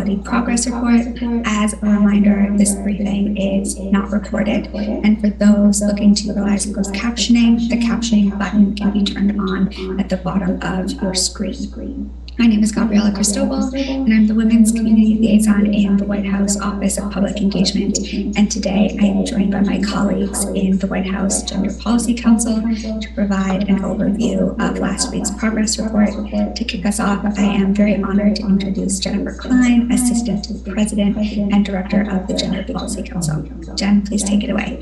Equality Progress Report. As a reminder, this briefing is not recorded, and for those looking to utilize closed captioning, the captioning button can be turned on at the bottom of your screen. My name is Gabriela Cristobal, and I'm the Women's Community Liaison in the White House Office of Public Engagement. And today I am joined by my colleagues in the White House Gender Policy Council to provide an overview of last week's progress report. To kick us off, I am very honored to introduce Jennifer Klein, Assistant to the President and Director of the Gender Policy Council. Jen, please take it away.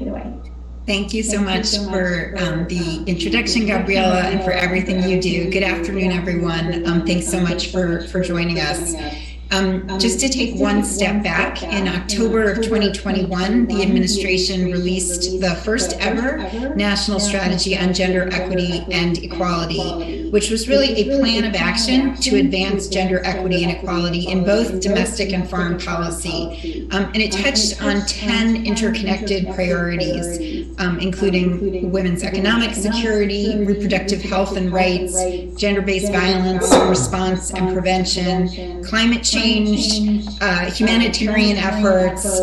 Thank you so much for the introduction, Gabriela, and for everything you do. Good afternoon, everyone. Thanks so much for joining us. Just to take one step back, in October of 2021, the administration released the first ever national strategy on gender equity and equality, which was really a plan of action to advance gender equity and equality in both domestic and foreign policy. And it touched on 10 interconnected priorities, including women's economic security, reproductive health and rights, gender-based violence, response and prevention, climate change, humanitarian efforts,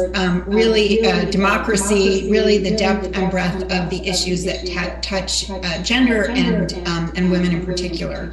democracy, really the depth and breadth of the issues that touch gender and women in particular.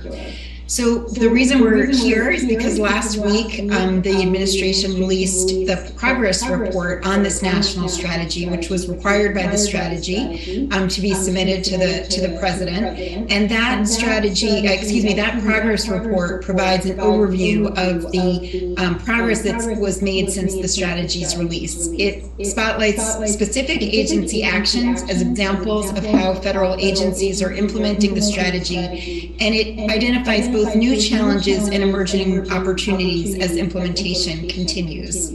So the reason we're here is because last week the administration released the progress report on this national strategy, which was required by the strategy to be submitted to the president. And that that progress report provides an overview of the progress that was made since the strategy's release. It spotlights specific agency actions as examples of how federal agencies are implementing the strategy, and it identifies both new challenges and emerging opportunities as implementation continues.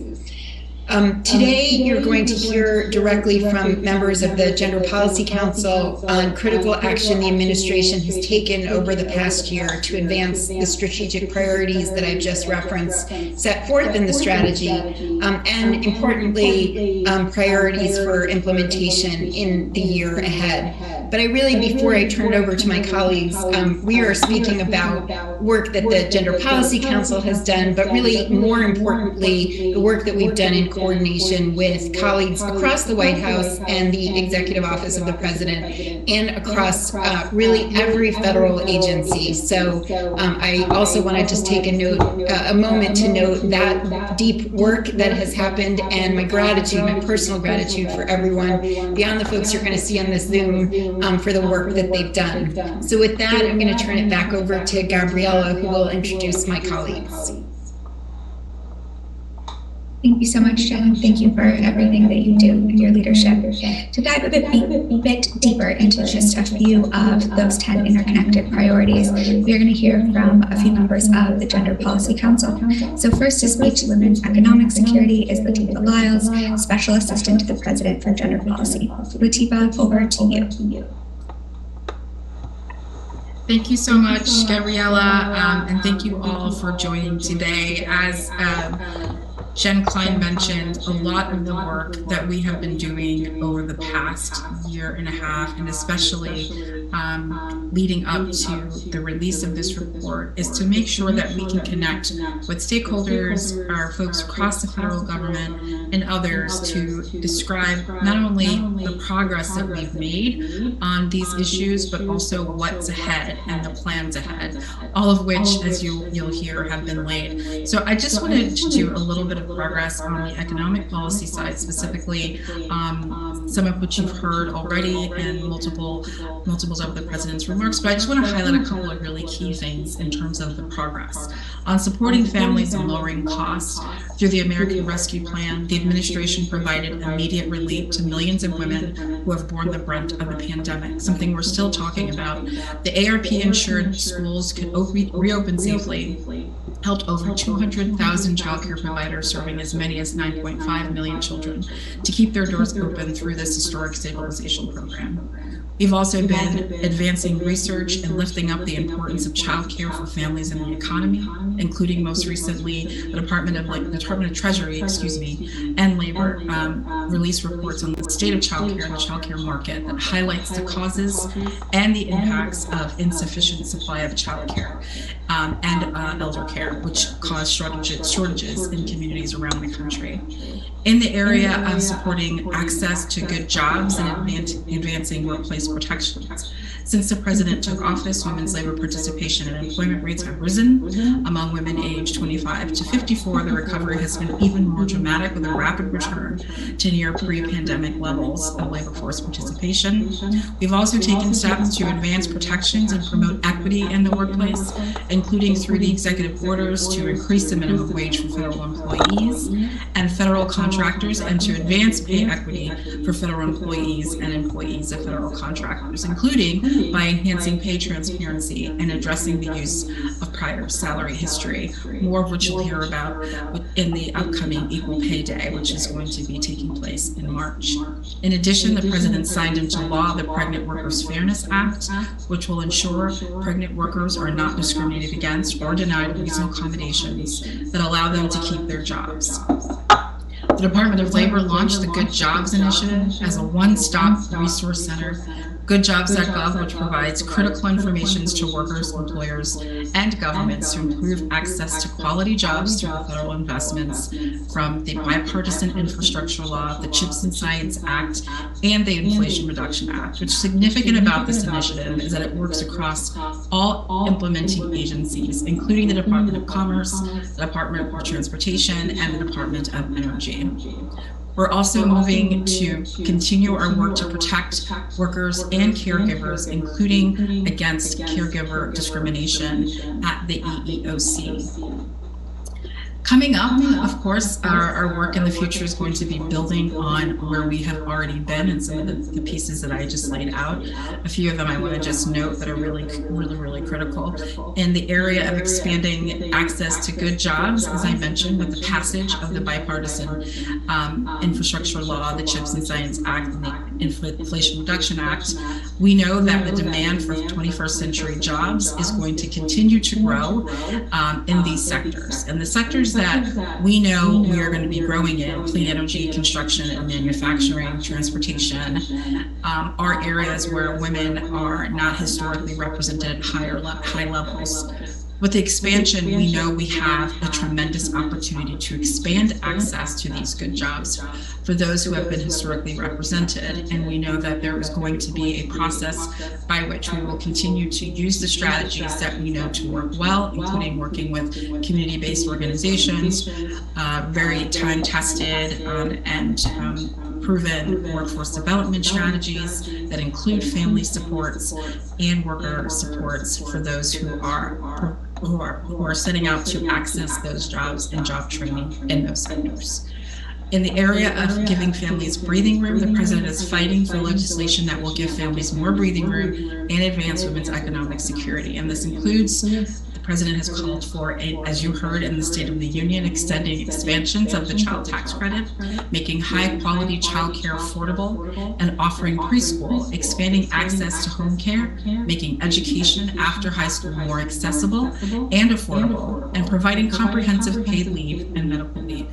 Today, you're going to hear directly from members of the Gender Policy Council on critical action the administration has taken over the past year to advance the strategic priorities that I've just referenced, set forth in the strategy, and importantly, priorities for implementation in the year ahead. But before I turn it over to my colleagues, we are speaking about work that the Gender Policy Council has done, but really more importantly, the work that we've done in coordination with colleagues across the White House and the Executive Office of the President and across really every federal agency. So I also want to just take a moment to note that deep work that has happened and my personal gratitude for everyone beyond the folks you're going to see on this Zoom for the work that they've done. So with that, I'm going to turn it back over to Gabriela, who will introduce my colleagues. Thank you so much, Jen. Thank you for everything that you do and your leadership. To dive a bit deeper into just a few of those 10 interconnected priorities, we are going to hear from a few members of the Gender Policy Council. So first to speak to women's economic security is Latifah Lyles, Special Assistant to the President for Gender Policy. Latifah, over to you. Thank you so much, Gabriela, and thank you all for joining today. As Jen Klein mentioned, a lot of the work that we have been doing over the past year and a half, and especially leading up to the release of this report, is to make sure that we can connect with stakeholders, our folks across the federal government, and others to describe not only the progress that we've made on these issues, but also what's ahead and the plans ahead, all of which, as you'll hear, have been laid. So I just wanted to do a little bit of progress on the economic policy side, specifically some of which you've heard already in multiples of the president's remarks, but I just want to highlight a couple of really key things in terms of the progress. On supporting families and lowering costs through the American Rescue Plan, the administration provided immediate relief to millions of women who have borne the brunt of the pandemic, something we're still talking about. The ARP ensured schools could reopen safely, helped over 200,000 childcare providers serving as many as 9.5 million children to keep their doors open through this historic stabilization program. We've also been advancing research and lifting up the importance of childcare for families and the economy, including most recently the Department of Treasury, and Labor released reports on the state of childcare and the childcare market that highlights the causes and the impacts of insufficient supply of childcare and elder care, which cause shortages in communities around the country. In the area of supporting access to good jobs and advancing workplace protections. Since the president took office, women's labor participation and employment rates have risen. Among women aged 25 to 54, the recovery has been even more dramatic, with a rapid return to near pre-pandemic levels of labor force participation. We've also taken steps to advance protections and promote equity in the workplace, including through the executive orders to increase the minimum wage for federal employees and federal contractors, and to advance pay equity for federal employees and employees of federal contractors, including by enhancing pay transparency and addressing the use of prior salary history, more of which you'll hear about in the upcoming Equal Pay Day, which is going to be taking place in March. In addition, the president signed into law the Pregnant Workers Fairness Act, which will ensure pregnant workers are not discriminated against or denied reasonable accommodations that allow them to keep their jobs. The Department of Labor launched the Good Jobs Initiative as a one-stop resource center, goodjobs.gov, which provides critical information to workers, employers, and governments to improve access to quality jobs through the federal investments from the Bipartisan Infrastructure Law, the CHIPS and Science Act, and the Inflation Reduction Act. What's significant about this initiative is that it works across all implementing agencies, including the Department of Commerce, the Department of Transportation, and the Department of Energy. We're also moving to continue our work to protect workers and caregivers, including against caregiver discrimination at the EEOC. Coming up, of course, our work in the future is going to be building on where we have already been and some of the pieces that I just laid out. A few of them I want to just note that are really critical. In the area of expanding access to good jobs, as I mentioned, with the passage of the Bipartisan Infrastructure Law, the CHIPS and Science Act, and the Inflation Reduction Act, we know that the demand for 21st century jobs is going to continue to grow in these sectors. And the sectors that we know we are going to be growing in, clean energy, construction and manufacturing, transportation, are areas where women are not historically represented at high levels. With the expansion, we know we have a tremendous opportunity to expand access to these good jobs for those who have been historically represented. And we know that there is going to be a process by which we will continue to use the strategies that we know to work well, including working with community-based organizations, very time-tested and proven workforce development strategies that include family supports and worker supports for those who are setting out to access those jobs and job training in those sectors. In the area of giving families breathing room, the president is fighting for legislation that will give families more breathing room and advance women's economic security. And this includes, the president has called for, as you heard in the State of the Union, extending expansions of the child tax credit, making high-quality child care affordable, and offering preschool, expanding access to home care, making education after high school more accessible and affordable, and providing comprehensive paid leave and medical leave.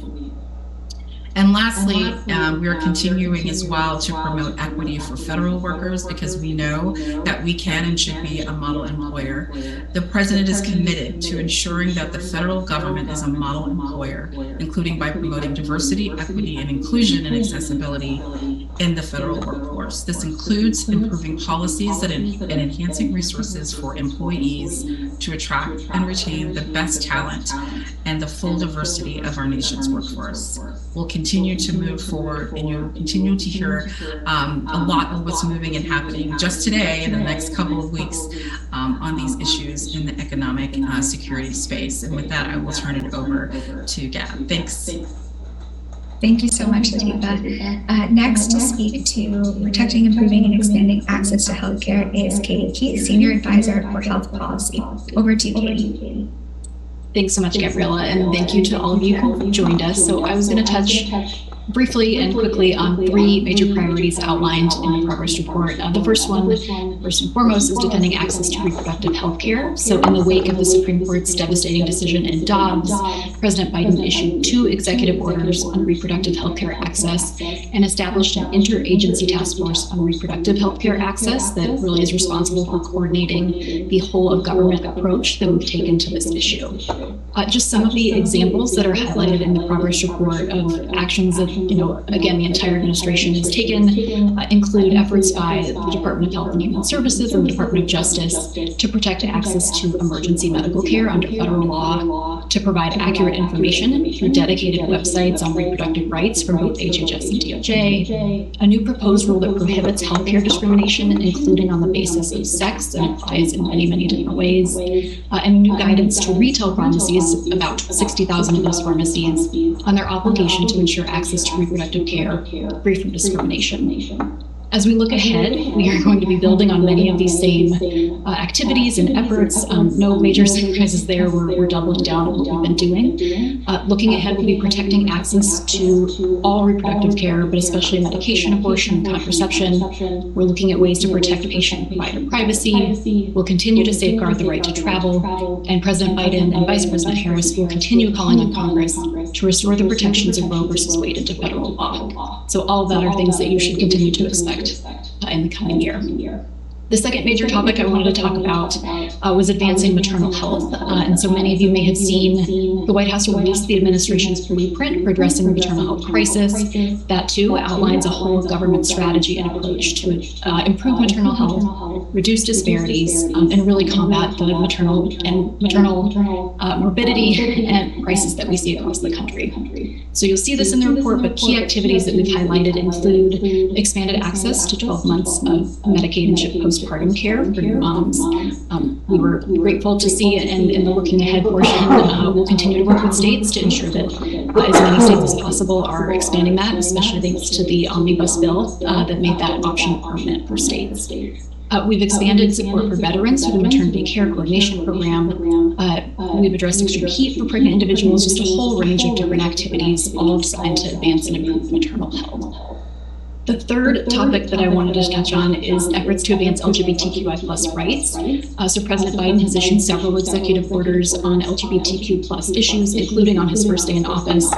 And lastly, we are continuing as well to promote equity for federal workers, because we know that we can and should be a model employer. The president is committed to ensuring that the federal government is a model employer, including by promoting diversity, equity, and inclusion and accessibility in the federal workforce. This includes improving policies and enhancing resources for employees to attract and retain the best talent and the full diversity of our nation's workforce. We'll continue to move forward, and you'll continue to hear a lot of what's moving and happening just today in the next couple of weeks on these issues in the economic security space. And with that, I will turn it over to Gab. Thanks. Thank you so much, Latifa. Next to speak to protecting, improving, and expanding access to healthcare is Katie Keith, Senior Advisor for Health Policy. Over to you, Katie. Thanks so much, Gabriella, and thank you to all of you who joined us. So I was going to touch briefly and quickly on three major priorities outlined in the progress report. The first one, first and foremost, is defending access to reproductive health care. So in the wake of the Supreme Court's devastating decision in Dobbs, President Biden issued 2 executive orders on reproductive health care access and established an interagency task force on reproductive health care access that really is responsible for coordinating the whole of government approach that we've taken to this issue. Just some of the examples that are highlighted in the progress report of actions that, again, the entire administration has taken include efforts by the Department of Health and Human Services and the Department of Justice to protect access to emergency medical care under federal law, to provide accurate information through dedicated websites on reproductive rights from both HHS and DOJ, a new proposed rule that prohibits healthcare discrimination, including on the basis of sex, and applies in many, many different ways, and new guidance to retail pharmacies, about 60,000 of those pharmacies, on their obligation to ensure access to reproductive care free from discrimination. As we look ahead, we are going to be building on many of these same activities and efforts. No major surprises there. We're doubling down on what we've been doing. Looking ahead, we'll be protecting access to all reproductive care, but especially medication, abortion, and contraception. We're looking at ways to protect patient and provider privacy. We'll continue to safeguard the right to travel. And President Biden and Vice President Harris will continue calling on Congress to restore the protections of Roe versus Wade into federal law. So all of that are things that you should continue to expect in the coming year. The second major topic I wanted to talk about was advancing maternal health. And so many of you may have seen the White House release the administration's blueprint for addressing the maternal health crisis. That too outlines a whole government strategy and approach to improve maternal health, reduce disparities, and really combat the maternal morbidity and crisis that we see across the country. So you'll see this in the report, but key activities that we've highlighted include expanded access to 12 months of Medicaid and CHIP postpartum care for new moms. We were grateful to see, and in the looking ahead portion, we'll continue to work with states to ensure that as many states as possible are expanding that, especially thanks to the omnibus bill that made that option permanent for states. We've expanded support for veterans through the maternity care coordination program. We've addressed extreme heat for pregnant individuals, just a whole range of different activities, all designed to advance and improve maternal health. The third topic that I wanted to touch on is efforts to advance LGBTQI+ rights. So President Biden has issued several executive orders on LGBTQ+ issues, including on his first day in office,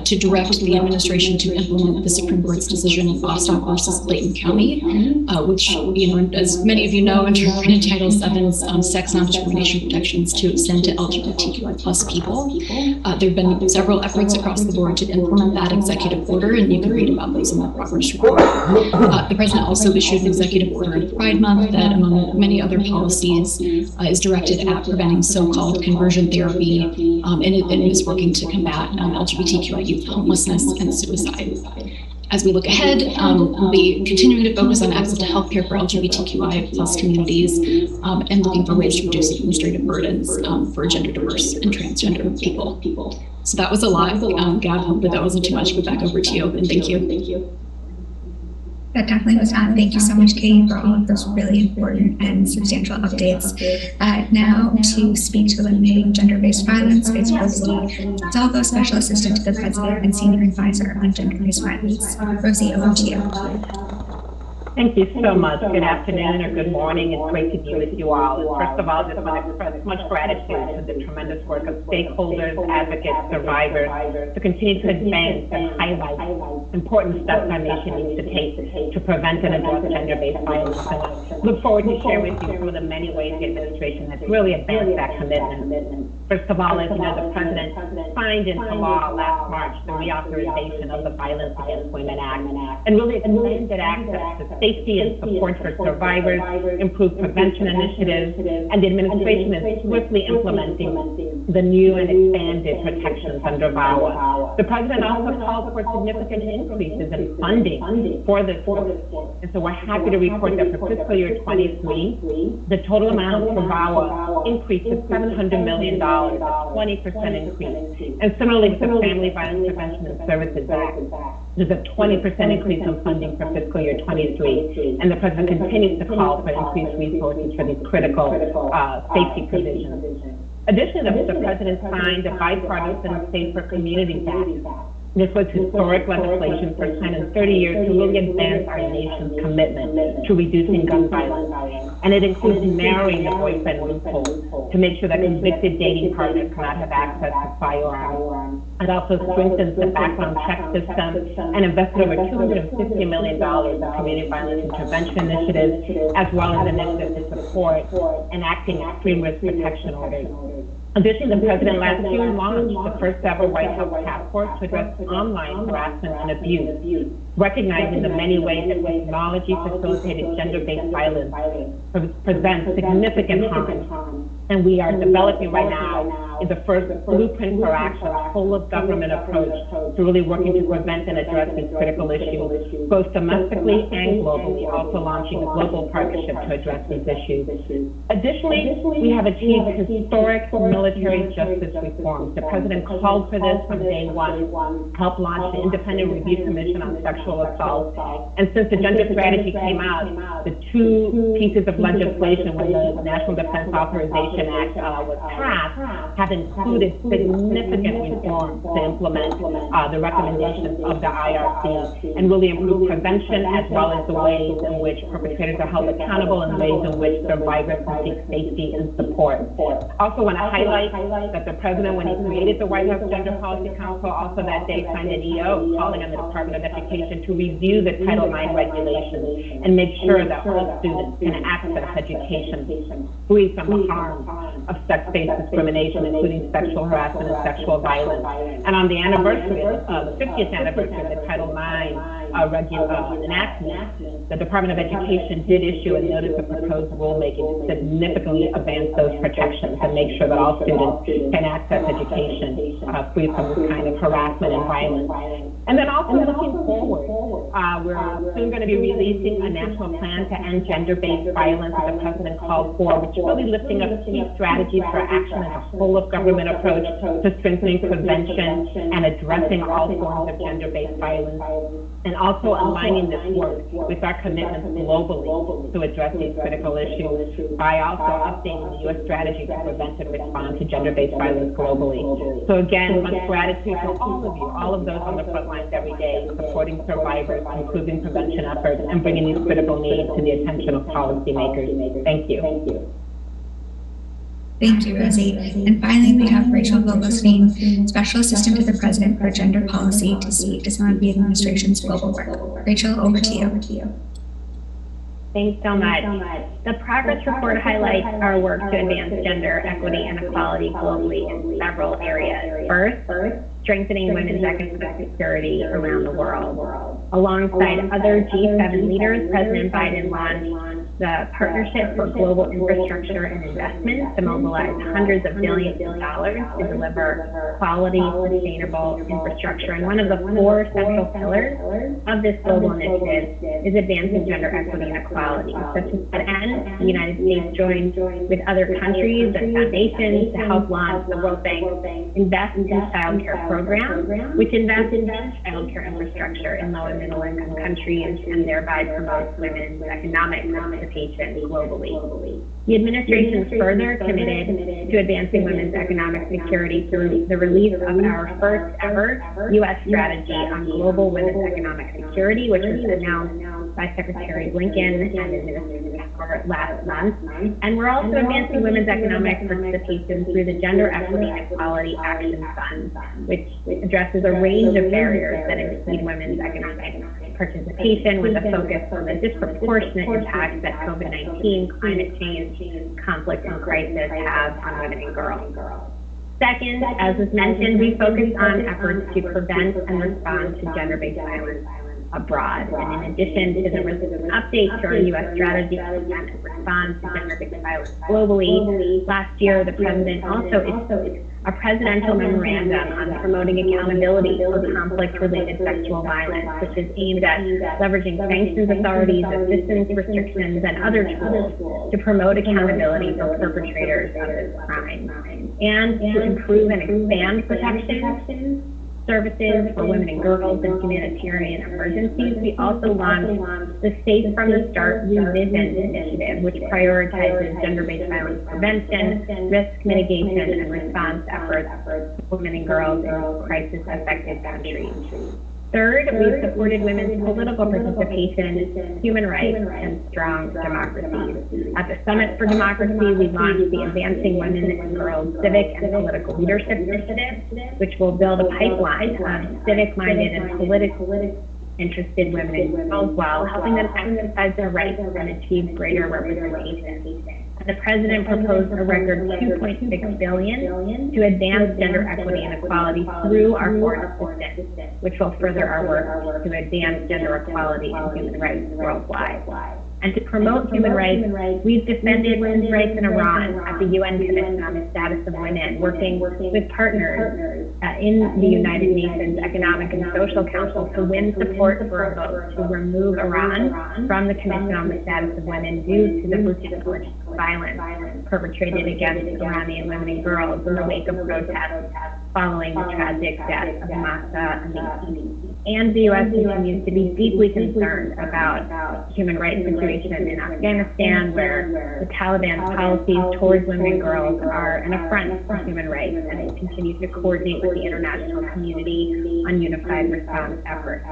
to direct the administration to implement the Supreme Court's decision in Bostock versus Clayton County, which, as many of you know, interpreted Title VII's sex non-discrimination protections to extend to LGBTQI+ people. There have been several efforts across the board to implement that executive order, and you can read about those in the progress report. The president also issued an executive order in Pride Month that, among many other policies, is directed at preventing so-called conversion therapy, and is working to combat LGBTQI youth homelessness and suicide. As we look ahead, we'll be continuing to focus on access to healthcare for LGBTQI+ communities, and looking for ways to reduce administrative burdens for gender diverse and transgender people. So that was a lot. Gab, hopefully that wasn't too much, but back over to you, and thank you. That definitely was on. Thank you so much, Katie, for all of those really important and substantial updates. Now to speak to eliminating gender-based violence, Vice President Hidalgo, Special Assistant to the President and Senior Advisor on Gender-Based Violence. Rosie, over to you. Thank you so much. Good afternoon or good morning. It's great to be with you all. And first of all, I just want to express much gratitude to the tremendous work of stakeholders, advocates, survivors to continue to advance and highlight important steps our nation needs to take to prevent and address gender-based violence. And I look forward to share with you some of the many ways the administration has really advanced that commitment. First of all, as you know, the President signed into law last March the reauthorization of the Violence Against Women Act and really expanded access to safety and support for survivors, improved prevention initiatives, and the administration is swiftly implementing the new and expanded protections under VAWA. The President also called for significant increases in funding for this work. And so we're happy to report that for fiscal year 23, the total amount for VAWA increased to $700 million, a 20% increase. And similarly with the Family Violence Prevention and Services Act, there's a 20% increase in funding for fiscal year 23. And the President continues to call for increased resources for these critical safety provisions. Additionally, the President signed a bipartisan Safer Communities Act This was historic legislation, first time in 30 years, to really advance our nation's commitment to reducing gun violence. And it includes narrowing the boyfriend loophole to make sure that convicted dating partners cannot have access to firearms. It also strengthens the background check system and invested over $250 million in community violence intervention initiatives, as well as initiatives to support enacting extreme risk protection orders. Additionally, the president last year launched the first ever White House task force to address online harassment and abuse, recognizing the many ways that technology-facilitated gender-based violence presents significant harm. And we are developing right now the first blueprint for action, a whole-of-government approach to really working to prevent and address these critical issues, both domestically and globally, also launching a global partnership to address these issues. Additionally, we have achieved historic military justice reforms. The president called for this from day one, helped launch the Independent Review Commission on Sexual Assault. And since the gender strategy came out, the two pieces of legislation when the National Defense Authorization Act was passed have included significant reforms to implement the recommendations of the IRC and really improve prevention as well as the ways in which perpetrators are held accountable and ways in which survivors can seek safety and support. Also want to highlight that the president, when he created the White House Gender Policy Council, also that day signed an EO calling on the Department of Education to review the Title IX regulations and make sure that all students can access education free from the harm of sex-based discrimination, including sexual harassment and sexual violence. And on the anniversary, the 50th anniversary of the Title IX enactment, the Department of Education did issue a notice of proposed rulemaking to significantly advance those protections and make sure that all students can access education free from this kind of harassment and violence. And then also looking forward, we're soon going to be releasing a national plan to end gender-based violence that the president called for, which is really lifting up key strategies for action as a whole-of-government approach to strengthening prevention and addressing all forms of gender-based violence, and also aligning this work with our commitments globally to address these critical issues by also updating the U.S. strategy to prevent and respond to gender-based violence globally. So again, much gratitude to all of you, all of those on the front lines every day, supporting survivors, improving prevention efforts, and bringing these critical needs to the attention of policymakers. Thank you. Thank you, Rosie. And finally, we have Rachel Vogelstein, Special Assistant to the President for Gender Policy to speak to some of the administration's global work. Rachel, over to you. Thanks so much. The progress report highlights our work to advance gender equity and equality globally in several areas. First, strengthening women's economic security around the world. Alongside other G7 leaders, President Biden launched the Partnership for Global Infrastructure and Investment to mobilize hundreds of billions of dollars to deliver quality, sustainable infrastructure. And one of the four central pillars of this global initiative is advancing gender equity and equality. So to that end, the United States joined with other countries and foundations to help launch the World Bank Invest in Child Care program, which invests in child care infrastructure in low and middle income countries and thereby promotes women's economic participation globally. The administration is further committed to advancing women's economic security through the release of our first ever U.S. strategy on global women's economic security, which was announced by Secretary Blinken and Administrator Howard last month. And we're also advancing women's economic participation through the Gender Equity and Equality Action Fund, which addresses a range of barriers that impede women's economic participation with a focus on the disproportionate impacts that COVID-19, climate change, conflict, and crisis have on women and girls. Second, as was mentioned, we focus on efforts to prevent and respond to gender-based violence abroad. And in addition to the updates to our U.S. strategy to prevent and respond to gender-based violence globally, last year the President also issued a presidential memorandum on promoting accountability for conflict-related sexual violence, which is aimed at leveraging sanctions authorities, assistance restrictions, and other tools to promote accountability for perpetrators of this crime, and to improve and expand protections services for women and girls in humanitarian emergencies. We also launched the Safe from the Start Revision initiative, which prioritizes gender-based violence prevention, risk mitigation, and response efforts for women and girls in crisis-affected countries. Third, we've supported women's political participation, human rights, and strong democracy. At the Summit for Democracy, we launched the Advancing Women and Girls Civic and Political Leadership Initiative, which will build a pipeline of civic-minded and politically interested women and girls while helping them exercise their rights and achieve greater representation. The President proposed a record $2.6 billion to advance gender equity and equality through our foreign assistance, which will further our work to advance gender equality and human rights worldwide. And to promote human rights, we've defended women's rights in Iran at the UN Commission on the Status of Women, working with partners in the United Nations Economic and Social Council to win support for a vote to remove Iran from the Commission on the Status of Women due to the brutal violence perpetrated against Iranian women and girls in the wake of protests following the tragic death of Mahsa Amini. And the U.S. continues to be deeply concerned about human rights situation in Afghanistan, where the Taliban's policies towards women and girls are an affront to human rights, and it continues to coordinate with the international community on unified response efforts.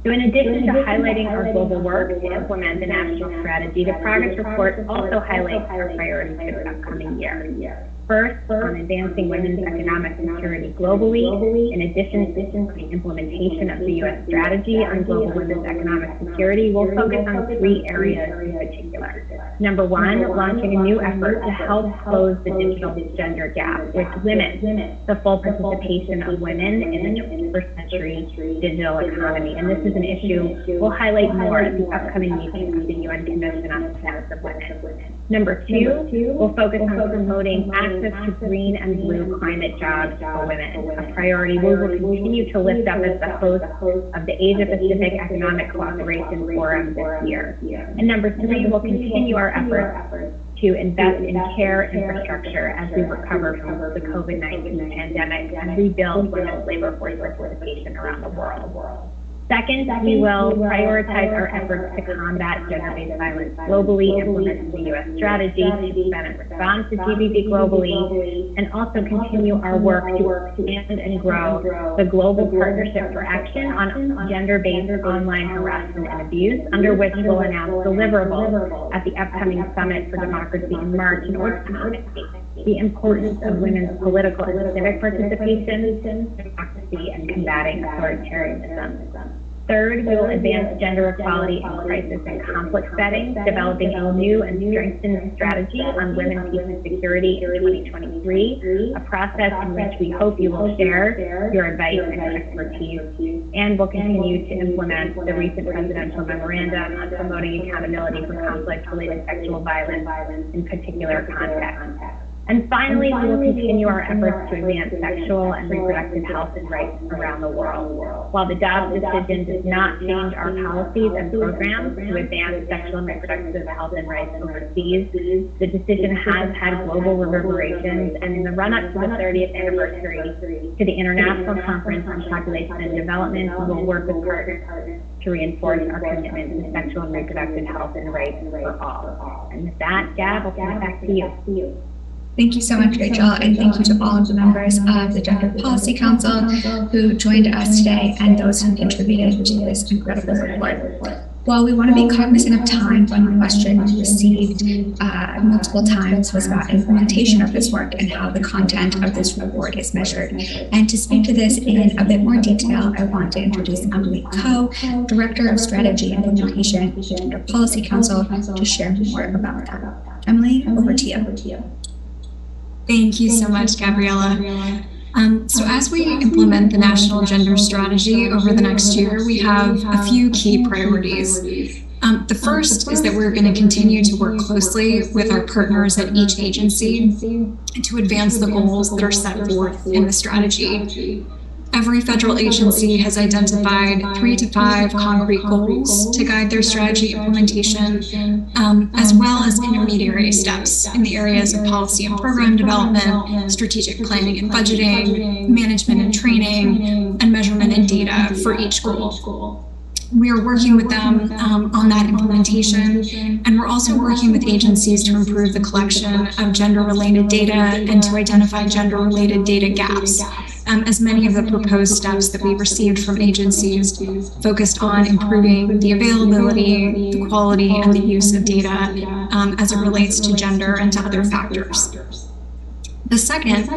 So in addition to highlighting our global work to implement the national strategy, the progress report also highlights our priorities for the upcoming year. First, on advancing women's economic security globally, in addition to the implementation of the U.S. strategy on global women's economic security, we'll focus on 3 areas in particular. Number 1, launching a new effort to help close the digital gender gap, which limits the full participation of women in the 21st century digital economy. And this is an issue we'll highlight more at the upcoming meeting of the UN Commission on the Status of Women. Number 2, we'll focus on promoting access to green and blue climate jobs for women, a priority we will continue to lift up as the host of the Asia-Pacific Economic Cooperation Forum this year. And number 3, we'll continue our efforts to invest in care infrastructure as we recover from the COVID-19 pandemic and rebuild women's labor force participation around the world. Second, we will prioritize our efforts to combat gender-based violence globally, implement the U.S. strategy to prevent and respond to GBV globally, and also continue our work to expand and grow the Global Partnership for Action on Gender-Based Online Harassment and Abuse, under which we'll announce deliverables at the upcoming Summit for Democracy in March in order to highlight the importance of women's political and civic participation, democracy, and combating authoritarianism. Third, we will advance gender equality in crisis and conflict settings, developing a new and strengthened strategy on women, peace, and security in 2023, a process in which we hope you will share your advice and expertise, and will continue to implement the recent presidential memorandum on promoting accountability for conflict-related sexual violence in particular contexts. And finally, we will continue our efforts to advance sexual and reproductive health and rights around the world. While the Dobbs decision does not change our policies and programs to advance sexual and reproductive health and rights overseas, the decision has had global reverberations, and in the run-up to the 30th anniversary to the International Conference on Population and Development, we will work with partners to reinforce our commitment to sexual and reproductive health and rights for all. And with that, Gab, I'll turn it back to you. Thank you so much, Rachel, and thank you to all of the members of the Gender Policy Council who joined us today and those who contributed to this incredible report. While we want to be cognizant of time, one question we received multiple times was about implementation of this work and how the content of this report is measured. And to speak to this in a bit more detail, I want to introduce Emily Coe, Director of Strategy and Implementation at the Gender Policy Council, to share more about that. Emily, over to you. Thank you so much, Gabriella. So as we implement the National Gender Strategy over the next year, we have a few key priorities. The first is that we're going to continue to work closely with our partners at each agency to advance the goals that are set forth in the strategy. Every federal agency has identified 3 to 5 concrete goals to guide their strategy implementation, as well as intermediary steps in the areas of policy and program development, strategic planning and budgeting, management and training, and measurement and data for each goal. We are working with them on that implementation, and we're also working with agencies to improve the collection of gender-related data and to identify gender-related data gaps, as many of the proposed steps that we received from agencies focused on improving the availability, the quality, and the use of data as it relates to gender and to other factors. The second,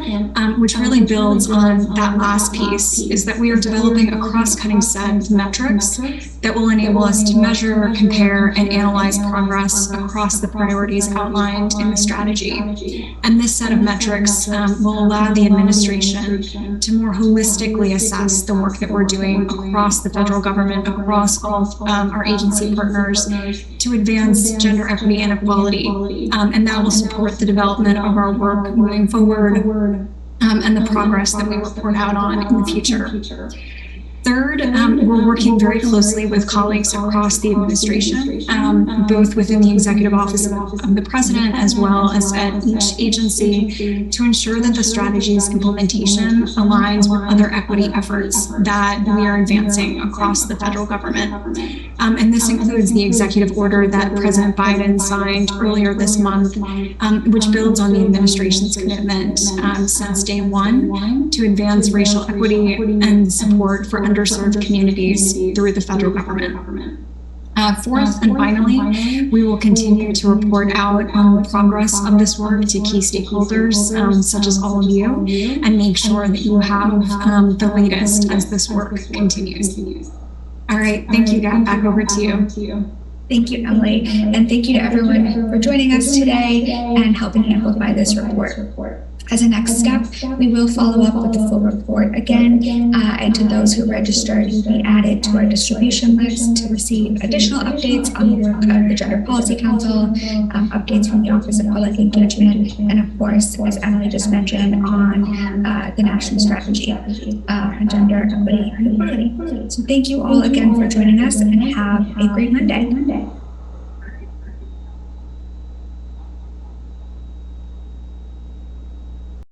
which really builds on that last piece, is that we are developing a cross-cutting set of metrics that will enable us to measure, compare, and analyze progress across the priorities outlined in the strategy. And this set of metrics will allow the administration to more holistically assess the work that we're doing across the federal government, across all of our agency partners, to advance gender equity and equality. And that will support the development of our work moving forward, and the progress that we report out on in the future. Third, we're working very closely with colleagues across the administration, both within the Executive Office of the President as well as at each agency, to ensure that the strategy's implementation aligns with other equity efforts that we are advancing across the federal government. And this includes the executive order that President Biden signed earlier this month, which builds on the administration's commitment since day one to advance racial equity and support for underserved communities through the federal government. Fourth and finally, we will continue to report out on the progress of this work to key stakeholders, such as all of you, and make sure that you have the latest as this work continues. All right, thank you, Gab. Back over to you. Thank you, Emily, and thank you to everyone for joining us today and helping amplify this report. As a next step, we will follow up with the full report again, and to those who registered, will be added to our distribution list to receive additional updates on the work of the Gender Policy Council, updates from the Office of Public Engagement, and of course, as Emily just mentioned, on the national strategy on gender equity and equality. So thank you all again for joining us, and have a great Monday.